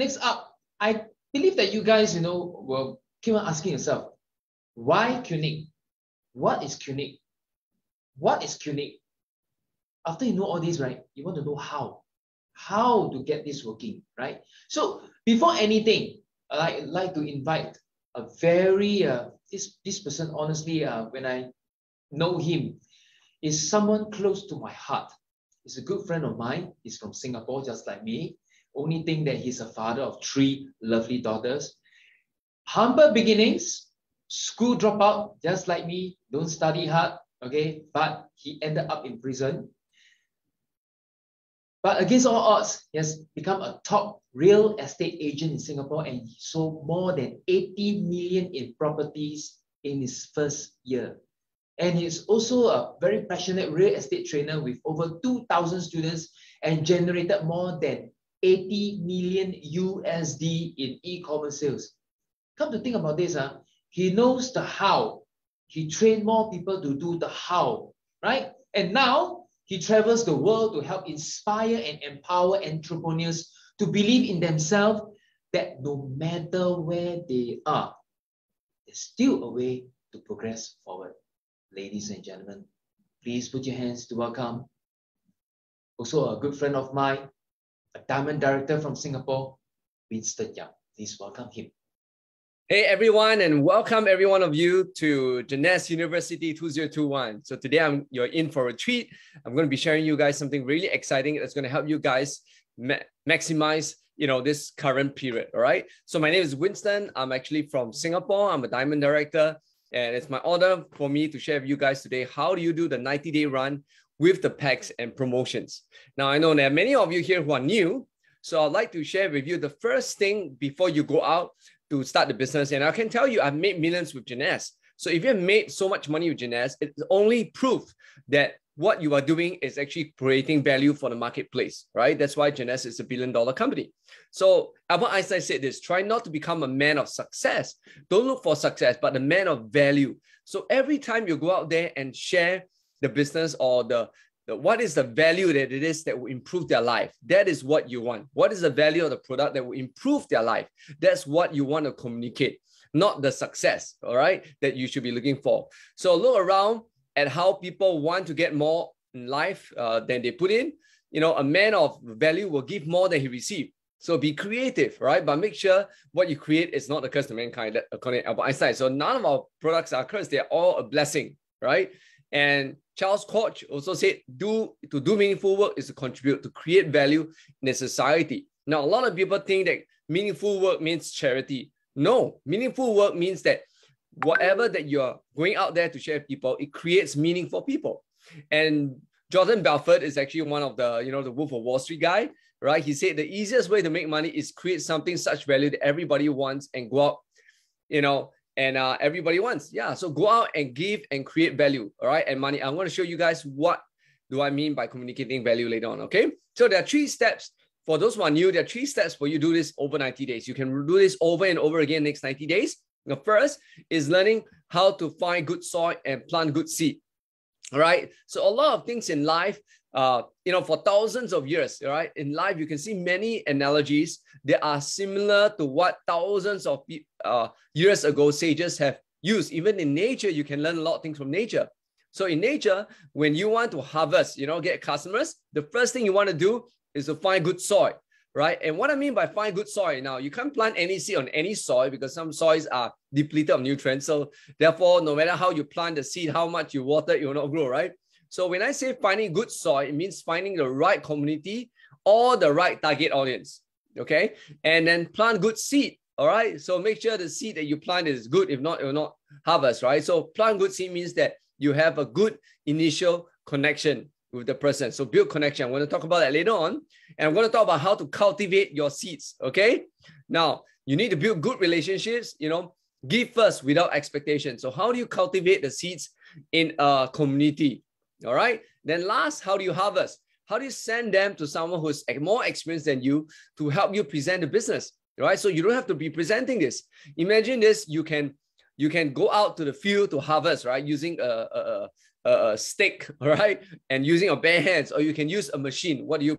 Next up, I believe that you guys, will keep on asking yourself, why Qnique? What is Qnique? What is Qnique? After you know all this, right, you want to know how to get this working, right? So before anything, I'd like to invite a very, this person, honestly, when I know him, is someone close to my heart. He's a good friend of mine. He's from Singapore, just like me. Only thing that he's a father of 3 lovely daughters. Humble beginnings, school dropout, just like me, don't study hard, okay? But he ended up in prison. But against all odds, he has become a top real estate agent in Singapore, and he sold more than 80 million in properties in his first year. And he's also a very passionate real estate trainer with over 2,000 students and generated more than 80 million USD in e-commerce sales. Come to think about this, he knows the how. He trained more people to do the how, right? And now he travels the world to help inspire and empower entrepreneurs to believe in themselves, that no matter where they are, there's still a way to progress forward. Ladies and gentlemen, please put your hands to welcome also a good friend of mine, a diamond director from Singapore, Winston Young. Please welcome him. Hey everyone, and welcome every one of you to Jeunesse University 2021. So today you're in for a treat. I'm going to be sharing you guys something really exciting that's going to help you guys maximize this current period. All right. So my name is Winston. I'm actually from Singapore. I'm a diamond director, and it's my honor for me to share with you guys today how do you do the 90-day run with the packs and promotions. Now I know there are many of you here who are new, so I'd like to share with you the first thing before you go out to start the business. And I can tell you, I've made millions with Jeunesse. So if you've made so much money with Jeunesse, it's only proof that what you are doing is actually creating value for the marketplace, right? That's why Jeunesse is a billion-dollar company. So Albert Einstein said this: try not to become a man of success. Don't look for success, but a man of value. So every time you go out there and share the business or what is the value that it is that will improve their life, that is what you want. What is the value of the product that will improve their life? That's what you want to communicate, not the success, all right, that you should be looking for. So look around at how people want to get more in life than they put in. A man of value will give more than he received. So be creative, right? But make sure what you create is not a curse to mankind, according to Albert Einstein. So none of our products are cursed. They're all a blessing, right? And Charles Koch also said, to do meaningful work is to contribute, to create value in the society. Now, a lot of people think that meaningful work means charity. No, meaningful work means that whatever that you're going out there to share with people, it creates meaning for people. And Jordan Belfort is actually one of the, the Wolf of Wall Street guy, right? He said the easiest way to make money is create something such value that everybody wants and go out, and everybody wants. Yeah, so go out and give and create value, all right, and money. I'm going to show you guys what do I mean by communicating value later on, okay? So there are 3 steps. For those who are new, there are 3 steps for you to do this over 90 days. You can do this over and over again next 90 days. The first is learning how to find good soil and plant good seed, all right? So a lot of things in life, for thousands of years, all right, in life, you can see many analogies that are similar to what thousands of years ago sages have used. Even in nature, you can learn a lot of things from nature. So in nature, when you want to harvest, get customers, the first thing you want to do is to find good soil, right? And what I mean by find good soil, now you can't plant any seed on any soil because some soils are depleted of nutrients. So therefore, no matter how you plant the seed, how much you water, it will not grow, right? So when I say finding good soil, it means finding the right community or the right target audience, okay? And then plant good seed, all right? So make sure the seed that you plant is good. If not, it will not harvest, right? So plant good seed means that you have a good initial connection with the person. So build connection. I'm going to talk about that later on. And I'm going to talk about how to cultivate your seeds, okay? Now, you need to build good relationships, give first without expectation. So how do you cultivate the seeds in a community? All right. Then last, how do you harvest? How do you send them to someone who's more experienced than you to help you present the business? All right. So you don't have to be presenting this. Imagine this. You can go out to the field to harvest, right? Using a stick, all right, and using your bare hands, or you can use a machine. What do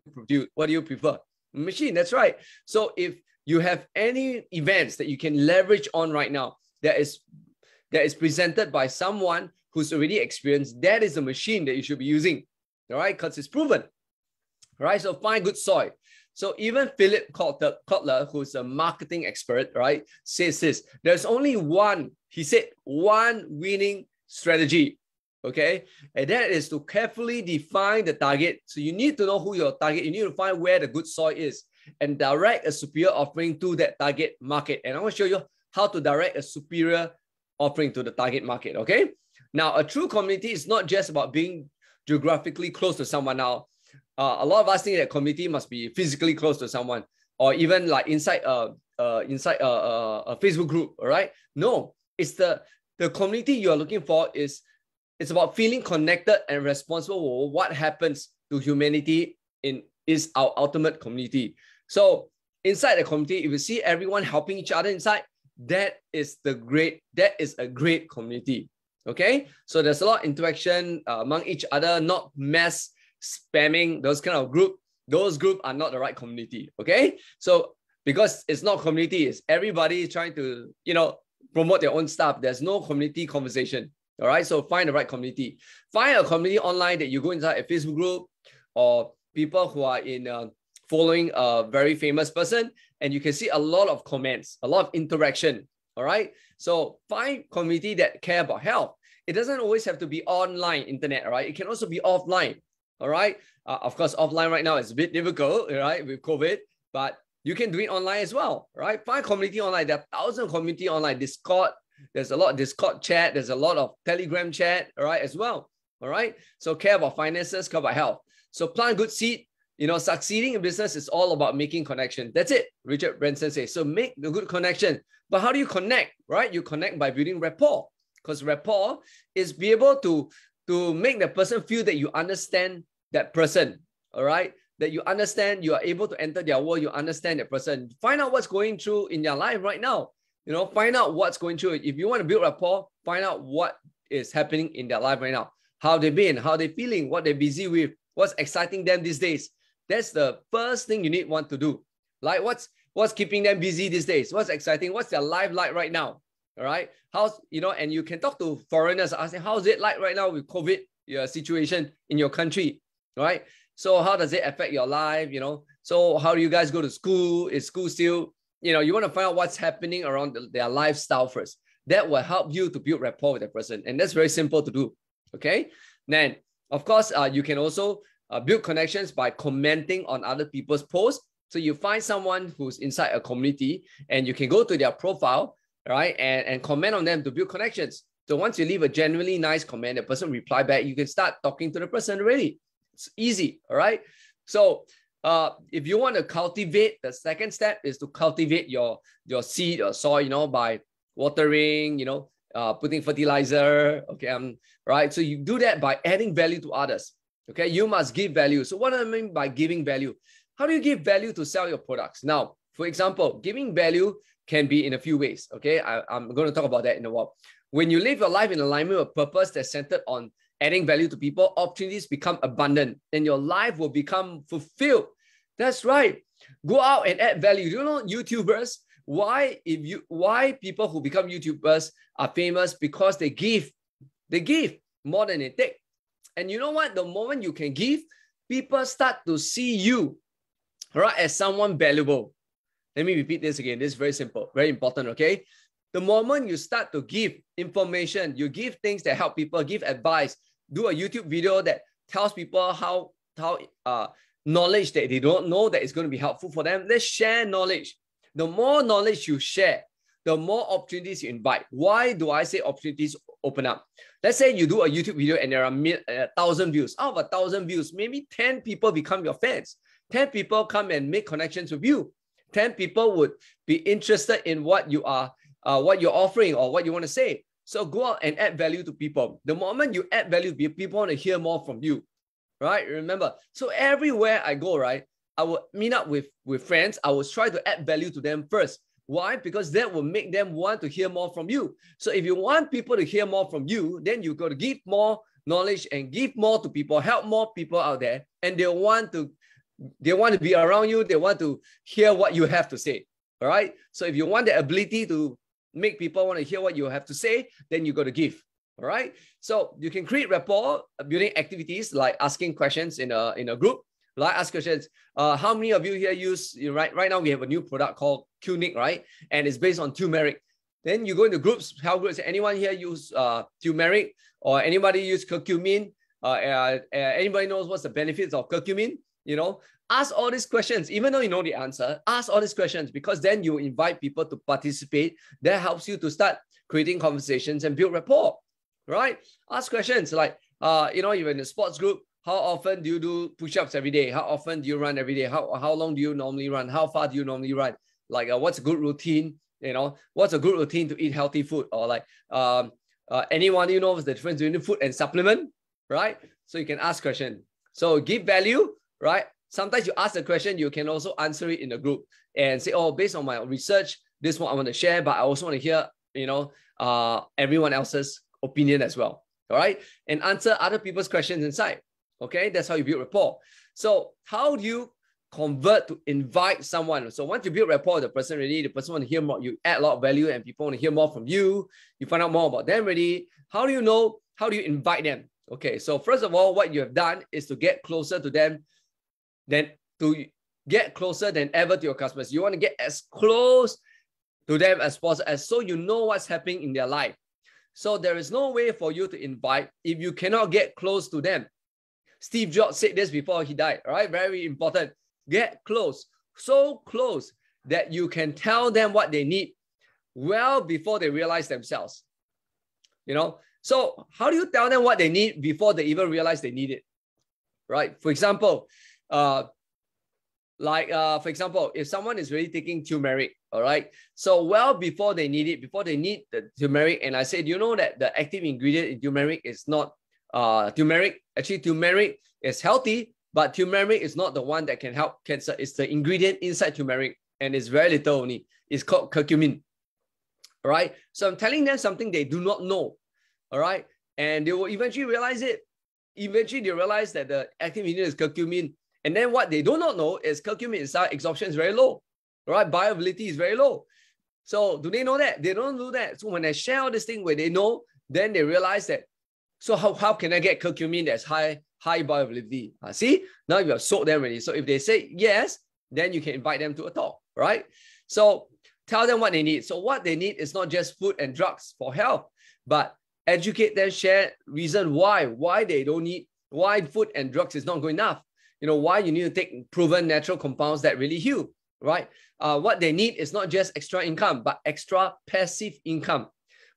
you prefer? A machine. That's right. So if you have any events that you can leverage on right now that is presented by someone who's already experienced, that is the machine that you should be using, all right? Because it's proven, all right? So find good soil. So even Philip Kotler, who's a marketing expert, right, says this, there's only one, he said, one winning strategy, okay? And that is to carefully define the target. So you need to know who your target, you need to find where the good soil is and direct a superior offering to that target market. And I want to show you how to direct a superior offering to the target market, okay? Now, a true community is not just about being geographically close to someone. Now, a lot of us think that community must be physically close to someone, or even like inside a Facebook group, all right? No, it's the community you are looking for it's about feeling connected and responsible for what happens to humanity is our ultimate community. So inside the community, if you see everyone helping each other inside, that is a great community. Okay, so there's a lot of interaction among each other, not mass spamming, those kind of group. Those groups are not the right community. Okay, so because it's not community, it's everybody trying to, you know, promote their own stuff. There's no community conversation. All right, so find the right community. Find a community online that you go inside a Facebook group or people who are in following a very famous person, and you can see a lot of comments, a lot of interaction. All right, so find community that care about health. It doesn't always have to be online internet, right? It can also be offline. All right, of course, offline right now is a bit difficult, right, with COVID, but you can do it online as well, right? Find community online. There are thousands of community online. Discord, there's a lot of Discord chat. There's a lot of Telegram chat, all right, as well. All right, so care about finances, care about health. So plant good seed. You know, succeeding in business is all about making connection. That's it. Richard Branson says. So make the good connection. But how do you connect, right? You connect by building rapport, because rapport is be able to make the person feel that you understand that person, all right? That you understand, you are able to enter their world, you understand that person. Find out what's going through in their life right now. You know, find out what's going through. If you want to build rapport, find out what is happening in their life right now. How they've been, how they're feeling, what they're busy with, what's exciting them these days. That's the first thing you want to do. Like what's keeping them busy these days? What's exciting? What's their life like right now? All right. How's, you know, and you can talk to foreigners, asking how's it like right now with COVID situation in your country, right? So how does it affect your life? You know, so how do you guys go to school? Is school still, you know, you want to find out what's happening around their lifestyle first. That will help you to build rapport with that person. And that's very simple to do. Okay. Then, of course, you can also build connections by commenting on other people's posts. So you find someone who's inside a community and you can go to their profile, right, and comment on them to build connections. So once you leave a genuinely nice comment, the person reply back, you can start talking to the person already. It's easy, all right? So if you want to cultivate, the second step is to cultivate your seed or soil, you know, by watering, you know, putting fertilizer, okay, right? So you do that by adding value to others. Okay, you must give value. So what do I mean by giving value? How do you give value to sell your products? Now, for example, giving value can be in a few ways. Okay, I'm going to talk about that in a while. When you live your life in alignment with purpose that's centered on adding value to people, opportunities become abundant and your life will become fulfilled. That's right. Go out and add value. Do you know YouTubers? Why people who become YouTubers are famous? Because they give more than they take. And you know what? The moment you can give, people start to see you, right, as someone valuable. Let me repeat this again. This is very simple, very important, okay? The moment you start to give information, you give things that help people, give advice, do a YouTube video that tells people how knowledge that they don't know that is going to be helpful for them. Let's share knowledge. The more knowledge you share, the more opportunities you invite. Why do I say opportunities open up? Let's say you do a YouTube video and there are 1,000 views. Out of 1,000 views, maybe 10 people become your fans. 10 people come and make connections with you. 10 people would be interested in what you are, what you're offering or what you want to say. So go out and add value to people. The moment you add value, people want to hear more from you, right? Remember, so everywhere I go, right, I will meet up with friends. I will try to add value to them first. Why? Because that will make them want to hear more from you. So if you want people to hear more from you, then you got to give more knowledge and give more to people, help more people out there, and they want to be around you. They want to hear what you have to say. All right. So if you want the ability to make people want to hear what you have to say, then you got to give. All right. So you can create rapport building activities like asking questions in a group. Like ask questions. How many of you here use right now we have a new product called Qnic, right? And it's based on turmeric. Then you go into groups, health groups. Anyone here use turmeric or anybody use curcumin? Anybody knows what's the benefits of curcumin? You know, ask all these questions, even though you know the answer, ask all these questions, because then you invite people to participate. That helps you to start creating conversations and build rapport, right? Ask questions like, you know, you're in a sports group. How often do you do push-ups every day? How often do you run every day? How long do you normally run? How far do you normally run? Like, what's a good routine? You know, what's a good routine to eat healthy food? Or like, anyone you know is the difference between food and supplement, right? So you can ask questions. So give value, right? Sometimes you ask the question, you can also answer it in the group and say, oh, based on my research, this one I want to share, but I also want to hear, you know, everyone else's opinion as well. All right. And answer other people's questions inside. Okay. That's how you build rapport. So how do you convert to invite someone? So once you build rapport with the person already, the person want to hear more, you add a lot of value and people want to hear more from you. You find out more about them already. How do you know? How do you invite them? Okay. So first of all, what you have done is to get closer to them than ever to your customers. You want to get as close to them as possible, so you know what's happening in their life. So there is no way for you to invite if you cannot get close to them. Steve Jobs said this before he died, all right? Very important. Get close, so close that you can tell them what they need well before they realize themselves. You know, so how do you tell them what they need before they even realize they need it, right? For example, for example, if someone is really taking turmeric, all right, so well before they need it, before they need the turmeric, and I said, you know that the active ingredient in turmeric is not turmeric. Actually, turmeric is healthy, but turmeric is not the one that can help cancer. It's the ingredient inside turmeric, and it's very little only. It's called curcumin. All right. So I'm telling them something they do not know. All right. And they will eventually realize it. Eventually, they realize that the active ingredient is curcumin. And then what they do not know is curcumin inside absorption is very low. All right. Bioavailability is very low. So do they know that? They don't do that. So when I share all this thing where they know, then they realize that, so how can I get curcumin that's high bioavailability? See, now you have sold them already. So if they say yes, then you can invite them to a talk, right? So tell them what they need. So what they need is not just food and drugs for health, but educate them, share reason why they don't need, why food and drugs is not good enough. You know, why you need to take proven natural compounds that really heal, right? What they need is not just extra income, but extra passive income.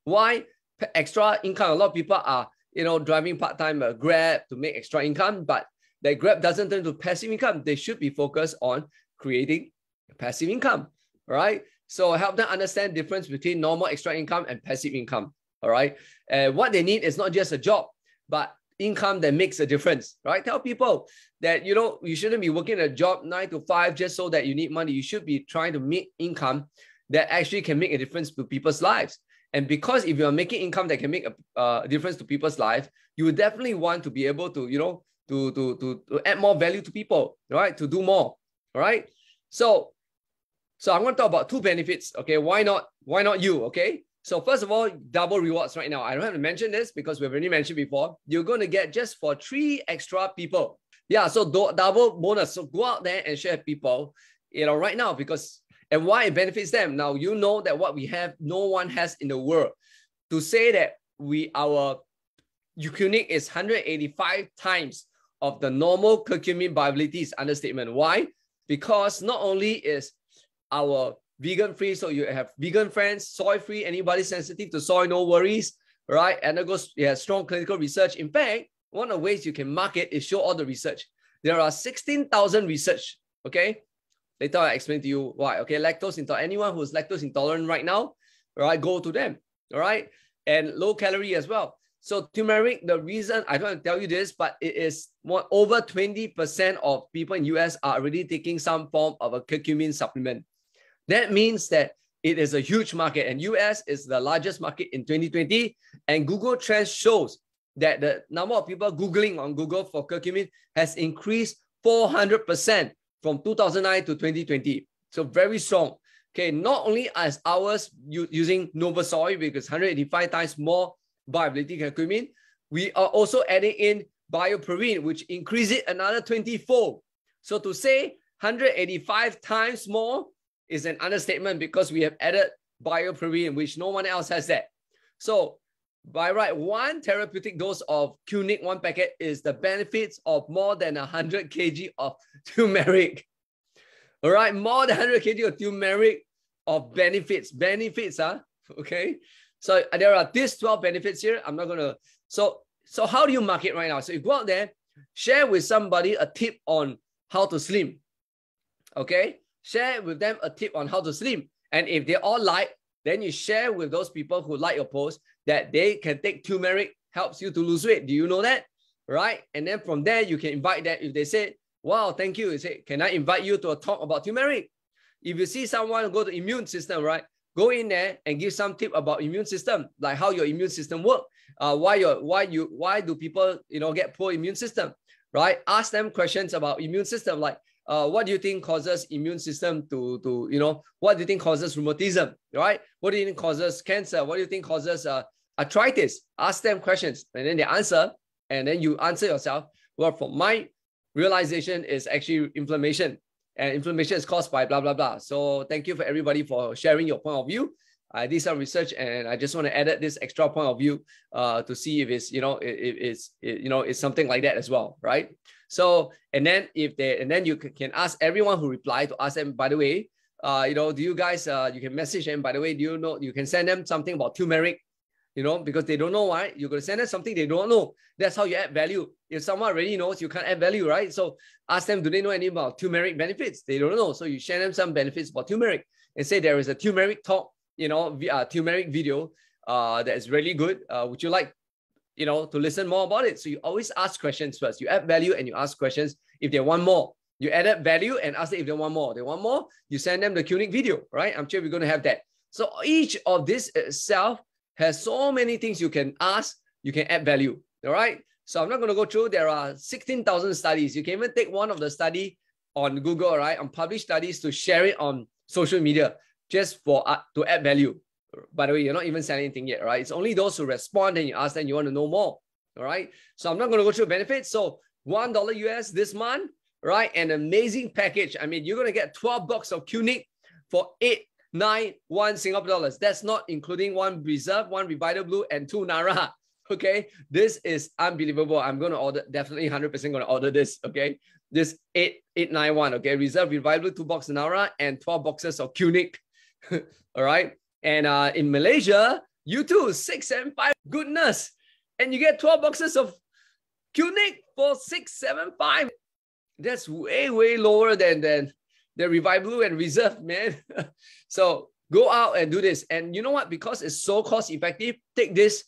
Why extra income? A lot of people are, you know, driving part-time Grab to make extra income, but that Grab doesn't turn to passive income. They should be focused on creating passive income, right? So help them understand the difference between normal extra income and passive income, all right? And what they need is not just a job, but income that makes a difference, right? Tell people that, you know, you shouldn't be working a job 9 to 5 just so that you need money. You should be trying to make income that actually can make a difference to people's lives. And because if you're making income that can make a difference to people's life, you would definitely want to be able to, you know, to add more value to people, right? To do more, all right? So I'm going to talk about 2 benefits, okay? Why not you, okay? So first of all, double rewards right now. I don't have to mention this because we've already mentioned before. You're going to get just for 3 extra people. Yeah, so double bonus. So go out there and share people, you know, right now, because, and why it benefits them. Now, you know that what we have, no one has in the world. To say that our Qnic is 185 times of the normal curcumin bioavailability is understatement. Why? Because not only is our vegan-free, so you have vegan friends, soy-free, anybody sensitive to soy, no worries, right? And it goes, you have strong clinical research. In fact, one of the ways you can market is show all the research. There are 16,000 research, okay? Later I'll explain to you why, okay? Lactose intolerant, anyone who's lactose intolerant right now, all right, go to them, all right? And low calorie as well. So turmeric, the reason, I don't want to tell you this, but it is over 20% of people in US are already taking some form of a curcumin supplement. That means that it is a huge market, and US is the largest market in 2020. And Google Trends shows that the number of people Googling on Google for curcumin has increased 400% from 2009 to 2020. So very strong. Okay, not only as ours using Novasoy because 185 times more bioavailability curcumin, we are also adding in bioperine, which increases it another 20-fold. So to say 185 times more is an understatement because we have added bioperine, which no one else has that. So by right, 1 therapeutic dose of Qnic, 1 packet, is the benefits of more than 100 kg of turmeric. All right, more than 100 kg of turmeric of benefits. Okay. So there are these 12 benefits here. I'm not going to. So how do you market right now? So you go out there, share with somebody a tip on how to slim. Okay. Share with them a tip on how to slim. And if they all like, then you share with those people who like your post that they can take turmeric, helps you to lose weight. Do you know that? Right? And then from there, you can invite them. If they say, wow, thank you. You say, can I invite you to a talk about turmeric? If you see someone go to immune system, right? Go in there and give some tip about immune system, like how your immune system work. Why do people, get poor immune system, right? Ask them questions about immune system, like, what do you think causes immune system to what do you think causes rheumatism, right? What do you think causes cancer? What do you think causes arthritis? Ask them questions and then they answer, and then you answer yourself. Well, from my realization is actually inflammation, and inflammation is caused by blah, blah, blah. So thank you for everybody for sharing your point of view. I did some research and I just want to add this extra point of view to see if it's, it's something like that as well, right? So, and then you can ask everyone who replied to ask them, by the way, do you guys, you can message them, by the way, do you know, you can send them something about turmeric, because they don't know, right? You're going to send them something they don't know. That's how you add value. If someone already knows, you can't add value, right? So ask them, do they know anything about turmeric benefits? They don't know. So you share them some benefits about turmeric and say there is a turmeric talk, turmeric video that is really good. Would you like, to listen more about it? So you always ask questions first. You add value and you ask questions if they want more. You added value and ask them if they want more. They want more, you send them the Qnic video, right? I'm sure we're going to have that. So each of this itself has so many things you can ask, you can add value, all right? So I'm not going to go through. There are 16,000 studies. You can even take one of the study on Google, right? On published studies to share it on social media just for to add value. By the way, you're not even selling anything yet, right? It's only those who respond and you ask them, you want to know more, all right? So I'm not going to go through benefits. So $1 US this month, right? An amazing package. I mean, you're going to get 12 bucks of Qnic for 891 Singapore dollars. That's not including 1 Reserve, 1 Revital Blue, and 2 Nara. Okay, this is unbelievable. I'm going to order, definitely 100% going to order this. Okay, this 891. Okay, Reserve, Revital Blue, 2 boxes Nara, and 12 boxes of Qnic. All right, and in Malaysia, you too, 675. Goodness, and you get 12 boxes of Qnic for 675. That's way lower than the Revival Blue and Reserve, man. So go out and do this. And you know what? Because it's so cost effective, take this,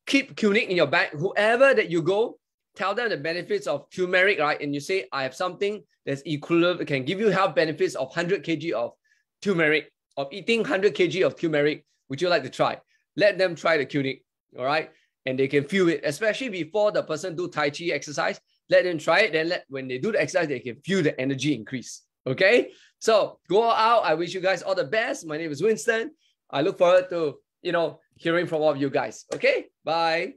keep Qnic in your bag. Whoever that you go, tell them the benefits of turmeric, right? And you say, I have something that's equivalent, can give you health benefits of 100 kg of turmeric, of eating 100 kg of turmeric. Would you like to try? Let them try the Qnic, all right? And they can feel it, especially before the person do Tai Chi exercise. Let them try it. Then when they do the exercise, they can feel the energy increase. Okay, so go out. I wish you guys all the best. My name is Winston. I look forward to, hearing from all of you guys. Okay, bye.